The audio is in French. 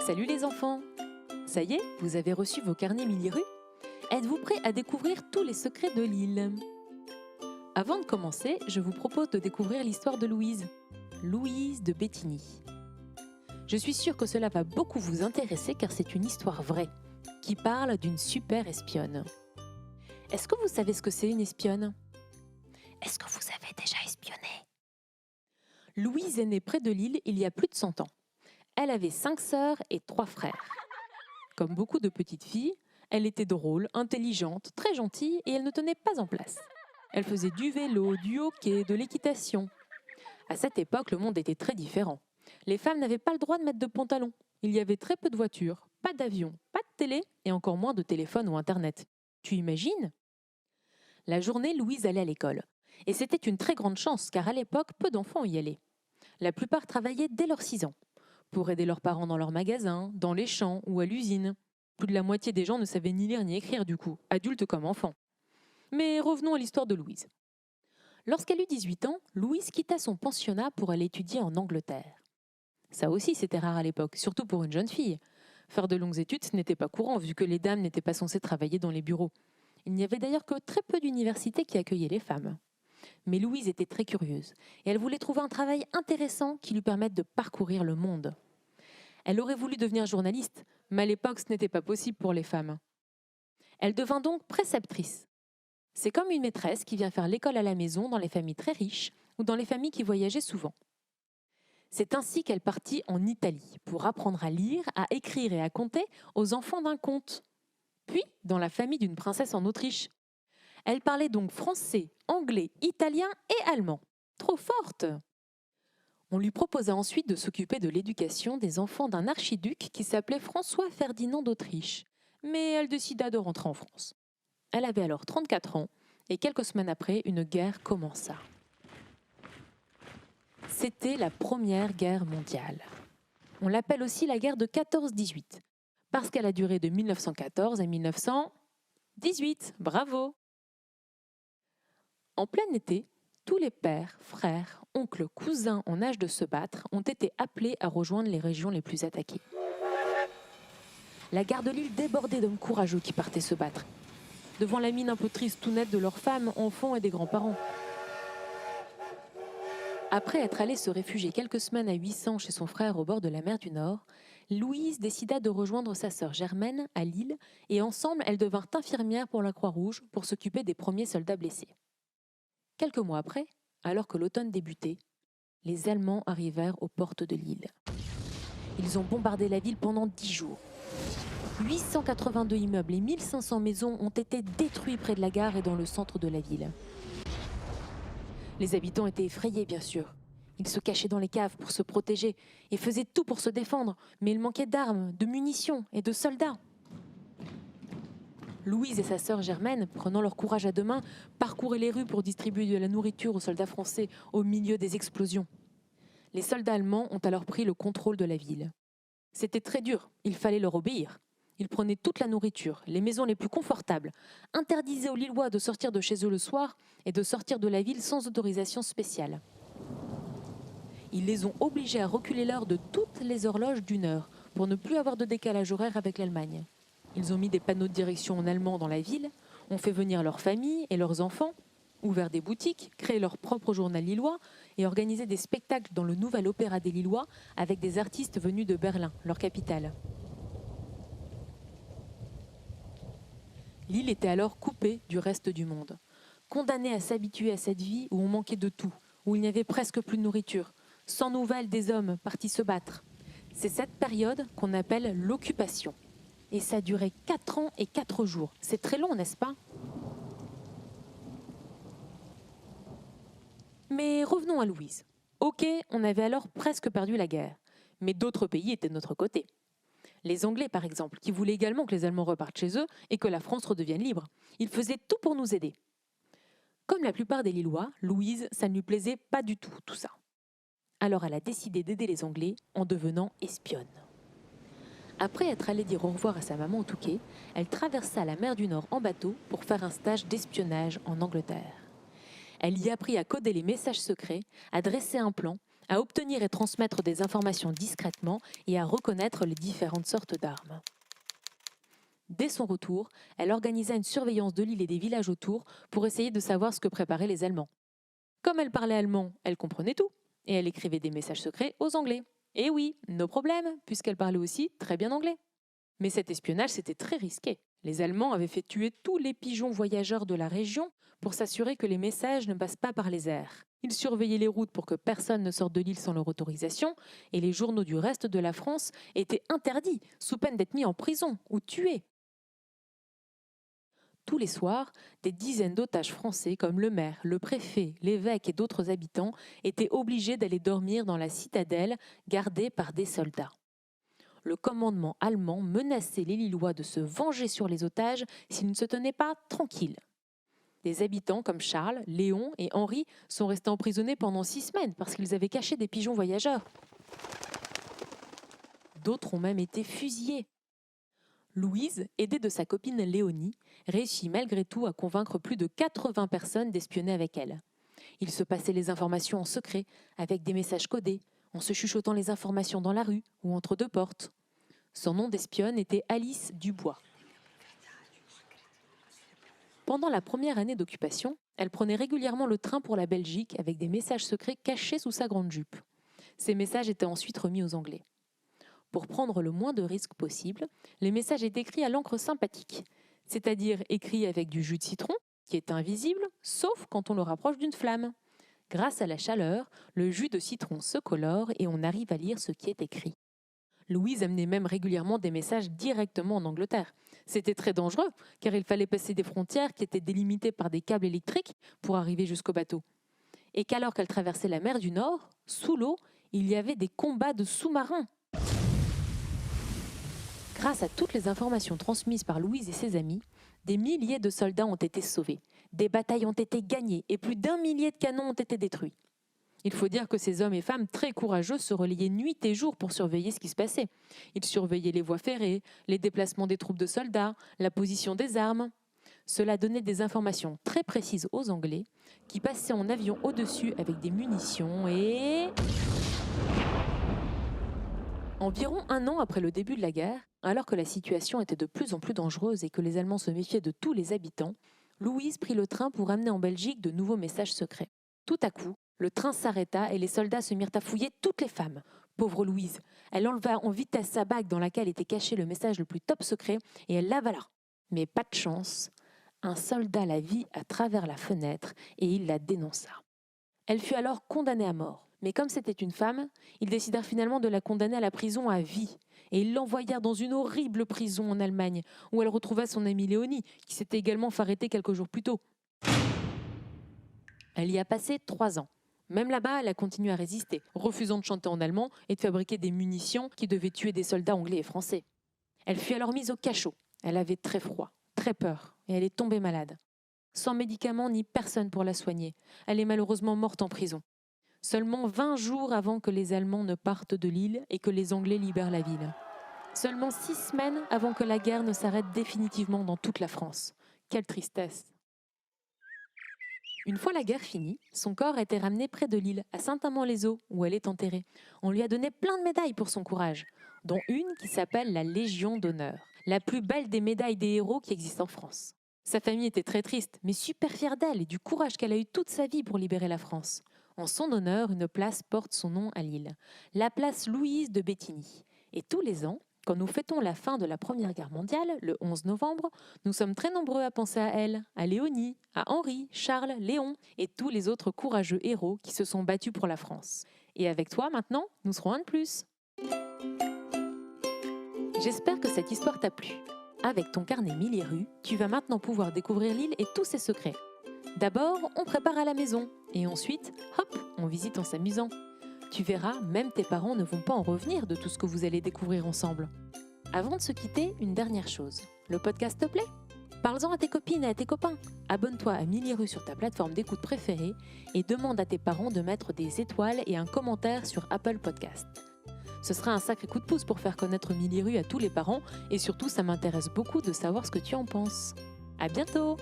Salut les enfants! Ça y est, vous avez reçu vos carnets Miliru? Êtes-vous prêts à découvrir tous les secrets de l'île? Avant de commencer, je vous propose de découvrir l'histoire de Louise. Louise de Bétigny. Je suis sûre que cela va beaucoup vous intéresser car c'est une histoire vraie, qui parle d'une super espionne. Est-ce que vous savez ce que c'est une espionne? Est-ce que vous avez déjà espionné? Louise est née près de l'île il y a plus de 100 ans. Elle avait 5 sœurs et 3 frères. Comme beaucoup de petites filles, elle était drôle, intelligente, très gentille et elle ne tenait pas en place. Elle faisait du vélo, du hockey, de l'équitation. À cette époque, le monde était très différent. Les femmes n'avaient pas le droit de mettre de pantalon. Il y avait très peu de voitures, pas d'avions, pas de télé et encore moins de téléphone ou internet. Tu imagines? La journée, Louise allait à l'école. Et c'était une très grande chance car à l'époque, peu d'enfants y allaient. La plupart travaillaient dès leurs 6 ans, pour aider leurs parents dans leur magasin, dans les champs ou à l'usine. Plus de la moitié des gens ne savaient ni lire ni écrire du coup, adultes comme enfants. Mais revenons à l'histoire de Louise. Lorsqu'elle eut 18 ans, Louise quitta son pensionnat pour aller étudier en Angleterre. Ça aussi, c'était rare à l'époque, surtout pour une jeune fille. Faire de longues études, ce n'était pas courant, vu que les dames n'étaient pas censées travailler dans les bureaux. Il n'y avait d'ailleurs que très peu d'universités qui accueillaient les femmes. Mais Louise était très curieuse, et elle voulait trouver un travail intéressant qui lui permette de parcourir le monde. Elle aurait voulu devenir journaliste, mais à l'époque, ce n'était pas possible pour les femmes. Elle devint donc préceptrice. C'est comme une maîtresse qui vient faire l'école à la maison dans les familles très riches ou dans les familles qui voyageaient souvent. C'est ainsi qu'elle partit en Italie pour apprendre à lire, à écrire et à compter aux enfants d'un comte. Puis, dans la famille d'une princesse en Autriche. Elle parlait donc français, anglais, italien et allemand. Trop forte! On lui proposa ensuite de s'occuper de l'éducation des enfants d'un archiduc qui s'appelait François Ferdinand d'Autriche. Mais elle décida de rentrer en France. Elle avait alors 34 ans et quelques semaines après, une guerre commença. C'était la Première Guerre mondiale. On l'appelle aussi la guerre de 14-18, parce qu'elle a duré de 1914 à 1918. Bravo! En plein été, tous les pères, frères, oncles, cousins en âge de se battre ont été appelés à rejoindre les régions les plus attaquées. La gare de l'île débordait d'hommes courageux qui partaient se battre, devant la mine un peu triste tout nette de leurs femmes, enfants et des grands-parents. Après être allée se réfugier quelques semaines à 800 chez son frère au bord de la mer du Nord, Louise décida de rejoindre sa sœur Germaine à Lille et ensemble elles devinrent infirmières pour la Croix-Rouge pour s'occuper des premiers soldats blessés. Quelques mois après, alors que l'automne débutait, les Allemands arrivèrent aux portes de l'île. Ils ont bombardé la ville pendant 10 jours. 882 immeubles et 1500 maisons ont été détruits près de la gare et dans le centre de la ville. Les habitants étaient effrayés, bien sûr. Ils se cachaient dans les caves pour se protéger et faisaient tout pour se défendre, mais il manquait d'armes, de munitions et de soldats. Louise et sa sœur Germaine, prenant leur courage à deux mains, parcouraient les rues pour distribuer de la nourriture aux soldats français au milieu des explosions. Les soldats allemands ont alors pris le contrôle de la ville. C'était très dur, il fallait leur obéir. Ils prenaient toute la nourriture, les maisons les plus confortables, interdisaient aux Lillois de sortir de chez eux le soir et de sortir de la ville sans autorisation spéciale. Ils les ont obligés à reculer l'heure de toutes les horloges d'1 heure pour ne plus avoir de décalage horaire avec l'Allemagne. Ils ont mis des panneaux de direction en allemand dans la ville, ont fait venir leurs familles et leurs enfants, ouvert des boutiques, créé leur propre journal lillois et organisé des spectacles dans le nouvel opéra des Lillois avec des artistes venus de Berlin, leur capitale. L'île était alors coupée du reste du monde, condamnée à s'habituer à cette vie où on manquait de tout, où il n'y avait presque plus de nourriture, sans nouvelles des hommes partis se battre. C'est cette période qu'on appelle l'occupation. Et ça a duré 4 ans et 4 jours. C'est très long, n'est-ce pas? Mais revenons à Louise. Ok, on avait alors presque perdu la guerre, mais d'autres pays étaient de notre côté. Les Anglais, par exemple, qui voulaient également que les Allemands repartent chez eux et que la France redevienne libre. Ils faisaient tout pour nous aider. Comme la plupart des Lillois, Louise, ça ne lui plaisait pas du tout ça. Alors elle a décidé d'aider les Anglais en devenant espionne. Après être allée dire au revoir à sa maman au Touquet, elle traversa la mer du Nord en bateau pour faire un stage d'espionnage en Angleterre. Elle y apprit à coder les messages secrets, à dresser un plan, à obtenir et transmettre des informations discrètement et à reconnaître les différentes sortes d'armes. Dès son retour, elle organisa une surveillance de l'île et des villages autour pour essayer de savoir ce que préparaient les Allemands. Comme elle parlait allemand, elle comprenait tout, et elle écrivait des messages secrets aux Anglais. Et oui, no problème, puisqu'elle parlait aussi très bien anglais. Mais cet espionnage, c'était très risqué. Les Allemands avaient fait tuer tous les pigeons voyageurs de la région pour s'assurer que les messages ne passent pas par les airs. Ils surveillaient les routes pour que personne ne sorte de l'île sans leur autorisation, et les journaux du reste de la France étaient interdits, sous peine d'être mis en prison ou tués. Tous les soirs, des dizaines d'otages français comme le maire, le préfet, l'évêque et d'autres habitants étaient obligés d'aller dormir dans la citadelle gardée par des soldats. Le commandement allemand menaçait les Lillois de se venger sur les otages s'ils ne se tenaient pas tranquilles. Des habitants comme Charles, Léon et Henri sont restés emprisonnés pendant 6 semaines parce qu'ils avaient caché des pigeons voyageurs. D'autres ont même été fusillés. Louise, aidée de sa copine Léonie, réussit malgré tout à convaincre plus de 80 personnes d'espionner avec elle. Ils se passaient les informations en secret, avec des messages codés, en se chuchotant les informations dans la rue ou entre 2 portes. Son nom d'espionne était Alice Dubois. Pendant la première année d'occupation, elle prenait régulièrement le train pour la Belgique avec des messages secrets cachés sous sa grande jupe. Ces messages étaient ensuite remis aux Anglais. Pour prendre le moins de risques possible, les messages étaient écrits à l'encre sympathique, c'est-à-dire écrits avec du jus de citron, qui est invisible, sauf quand on le rapproche d'une flamme. Grâce à la chaleur, le jus de citron se colore et on arrive à lire ce qui est écrit. Louise amenait même régulièrement des messages directement en Angleterre. C'était très dangereux, car il fallait passer des frontières qui étaient délimitées par des câbles électriques pour arriver jusqu'au bateau. Et qu'alors qu'elle traversait la mer du Nord, sous l'eau, il y avait des combats de sous-marins. Grâce à toutes les informations transmises par Louise et ses amis, des milliers de soldats ont été sauvés, des batailles ont été gagnées et plus d'1 millier de canons ont été détruits. Il faut dire que ces hommes et femmes très courageux se relayaient nuit et jour pour surveiller ce qui se passait. Ils surveillaient les voies ferrées, les déplacements des troupes de soldats, la position des armes. Cela donnait des informations très précises aux Anglais, qui passaient en avion au-dessus avec des munitions et... Environ 1 an après le début de la guerre, alors que la situation était de plus en plus dangereuse et que les Allemands se méfiaient de tous les habitants, Louise prit le train pour amener en Belgique de nouveaux messages secrets. Tout à coup, le train s'arrêta et les soldats se mirent à fouiller toutes les femmes. Pauvre Louise, elle enleva en vitesse sa bague dans laquelle était caché le message le plus top secret et elle l'avala. Mais pas de chance, un soldat la vit à travers la fenêtre et il la dénonça. Elle fut alors condamnée à mort. Mais comme c'était une femme, ils décidèrent finalement de la condamner à la prison à vie. Et ils l'envoyèrent dans une horrible prison en Allemagne, où elle retrouva son amie Léonie, qui s'était également fait arrêter quelques jours plus tôt. Elle y a passé 3 ans. Même là-bas, elle a continué à résister, refusant de chanter en allemand et de fabriquer des munitions qui devaient tuer des soldats anglais et français. Elle fut alors mise au cachot. Elle avait très froid, très peur, et elle est tombée malade. Sans médicaments ni personne pour la soigner, elle est malheureusement morte en prison. Seulement 20 jours avant que les Allemands ne partent de l'île et que les Anglais libèrent la ville. Seulement 6 semaines avant que la guerre ne s'arrête définitivement dans toute la France. Quelle tristesse! Une fois la guerre finie, son corps a été ramené près de l'île, à Saint-Amand-les-Eaux, où elle est enterrée. On lui a donné plein de médailles pour son courage, dont une qui s'appelle la Légion d'honneur, la plus belle des médailles des héros qui existent en France. Sa famille était très triste, mais super fière d'elle et du courage qu'elle a eu toute sa vie pour libérer la France. En son honneur, une place porte son nom à Lille, la place Louise de Béthigny. Et tous les ans, quand nous fêtons la fin de la Première Guerre mondiale, le 11 novembre, nous sommes très nombreux à penser à elle, à Léonie, à Henri, Charles, Léon et tous les autres courageux héros qui se sont battus pour la France. Et avec toi, maintenant, nous serons un de plus. J'espère que cette histoire t'a plu. Avec ton carnet Miliru, tu vas maintenant pouvoir découvrir l'île et tous ses secrets. D'abord, on prépare à la maison, et ensuite, hop, on visite en s'amusant. Tu verras, même tes parents ne vont pas en revenir de tout ce que vous allez découvrir ensemble. Avant de se quitter, une dernière chose. Le podcast te plaît ? Parle-en à tes copines et à tes copains. Abonne-toi à Miliru sur ta plateforme d'écoute préférée et demande à tes parents de mettre des étoiles et un commentaire sur Apple Podcast. Ce sera un sacré coup de pouce pour faire connaître Miliru à tous les parents et surtout, ça m'intéresse beaucoup de savoir ce que tu en penses. À bientôt !